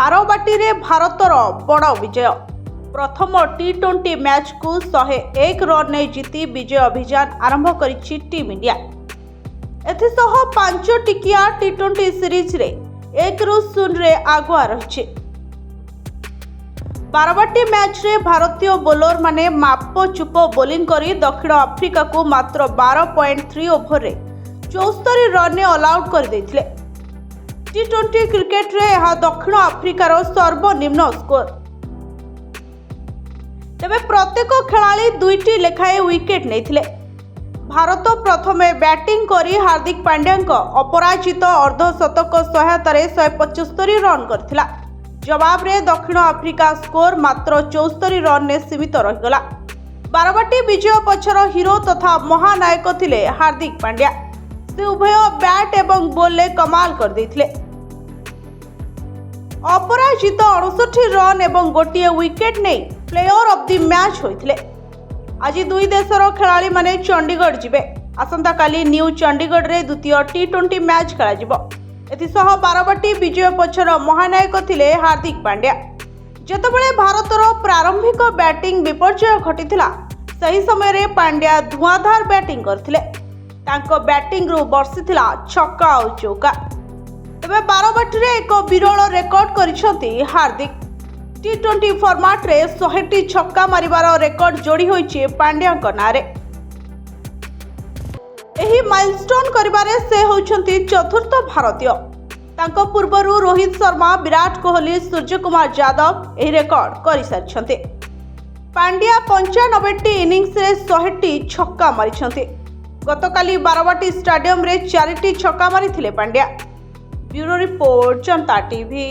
ବାରବାଟୀରେ ଭାରତର ବଡ଼ ବିଜୟ। ପ୍ରଥମ ଟି20 ମ୍ୟାଚ୍କୁ 101 ରନ୍ରେ ଜିତି ବିଜୟ ଅଭିଯାନ ଆରମ୍ଭ କରିଛି ଟିମ୍ ଇଣ୍ଡିଆ। ଏଥିସହ 5 ଟିକିଆ ଟି20 ସିରିଜ୍ରେ 1-0ରେ ଆଗୁଆ ରହିଛି। ବାରବାଟୀ ମ୍ୟାଚ୍ରେ ଭାରତୀୟ ବୋଲରମାନେ ମାପଚୁପ ବୋଲିଂ କରି ଦକ୍ଷିଣ ଆଫ୍ରିକାକୁ ମାତ୍ର 12.3 ଓଭରରେ 74 ରନ୍ରେ ଅଲ୍ ଆଉଟ୍ କରିଦେଇଥିଲେ। ଟି20 କ୍ରିକେଟରେ ଏହା ଦକ୍ଷିଣ ଆଫ୍ରିକାର ସର୍ବନିମ୍ନ ସ୍କୋର। ତେବେ ପ୍ରତ୍ୟେକ ଖେଳାଳି 2ଟି ଲେଖାଏଁ ୱିକେଟ୍ ନେଇଥିଲେ। ଭାରତ ପ୍ରଥମେ ବ୍ୟାଟିଂ କରି ହାର୍ଦ୍ଦିକ ପାଣ୍ଡ୍ୟାଙ୍କ ଅପରାଜିତ ଅର୍ଦ୍ଧଶତକ ସହାୟତାରେ 175 ରନ୍ କରିଥିଲା। ଜବାବରେ ଦକ୍ଷିଣ ଆଫ୍ରିକା ସ୍କୋର ମାତ୍ର 74 ରନ୍ରେ ସୀମିତ ରହିଗଲା। ବାରବାଟୀ ବିଜୟ ପଛର ହିରୋ ତଥା ମହାନାୟକ ଥିଲେ ହାର୍ଦ୍ଦିକ ପାଣ୍ଡ୍ୟା। ସେ ଉଭୟ ବ୍ୟାଟ୍ ଏବଂ ବୋଲରେ କମାଲ କରିଦେଇଥିଲେ। ଅପରାଜିତ 69 ରନ୍ ଏବଂ ଗୋଟିଏ ୱିକେଟ୍ ନେଇ ପ୍ଲେୟର ଅଫ୍ ଦି ମ୍ୟାଚ୍ ହୋଇଥିଲେ। ଆଜି ଦୁଇ ଦେଶର ଖେଳାଳିମାନେ ଚଣ୍ଡିଗଡ଼ ଯିବେ। ଆସନ୍ତାକାଲି ନ୍ୟୁ ଚଣ୍ଡିଗଡ଼ରେ ଦ୍ୱିତୀୟ ଟି20 ମ୍ୟାଚ୍ ଖେଳାଯିବ। ଏଥିସହ ବାରବାଟୀ ବିଜୟ ପଛର ମହାନାୟକ ଥିଲେ ହାର୍ଦ୍ଦିକ ପାଣ୍ଡ୍ୟା। ଯେତେବେଳେ ଭାରତର ପ୍ରାରମ୍ଭିକ ବ୍ୟାଟିଂ ବିପର୍ଯ୍ୟୟ ଘଟିଥିଲା, ସେହି ସମୟରେ ପାଣ୍ଡ୍ୟା ଧୂଆଁଧାର ବ୍ୟାଟିଂ କରିଥିଲେ। ତାଙ୍କ ବ୍ୟାଟିଂରୁ ବର୍ଷିଥିଲା ଛକା ଆଉ ଚୌକା। ତେବେ ବାରବାଟୀରେ ଏକ ବିରଳ ରେକର୍ଡ କରିଛନ୍ତି ହାର୍ଦ୍ଦିକ। ଟି20 ଫର୍ମାଟରେ 100ଟି ଛକା ମାରିବାର ରେକର୍ଡ ଯୋଡ଼ି ହୋଇଛି ପାଣ୍ଡ୍ୟାଙ୍କ ନାଁରେ। ଏହି ମାଇଲଷ୍ଟୋନ୍ କରିବାରେ ସେ ହେଉଛନ୍ତି ଚତୁର୍ଥ ଭାରତୀୟ। ତାଙ୍କ ପୂର୍ବରୁ ରୋହିତ ଶର୍ମା, ବିରାଟ କୋହଲି, ସୂର୍ଯ୍ୟକୁମାର ଯାଦବ ଏହି ରେକର୍ଡ କରିସାରିଛନ୍ତି। ପାଣ୍ଡ୍ୟା 95ଟି ଇନିଂସରେ 100ଟି ଛକା ମାରିଛନ୍ତି। ଗତକାଲି ବାରବାଟୀ ଷ୍ଟାଡିୟମରେ 4ଟି ଛକା ମାରିଥିଲେ ପାଣ୍ଡ୍ୟା। ବ୍ୟୁରୋ ରିପୋର୍ଟ, जनता टीवी।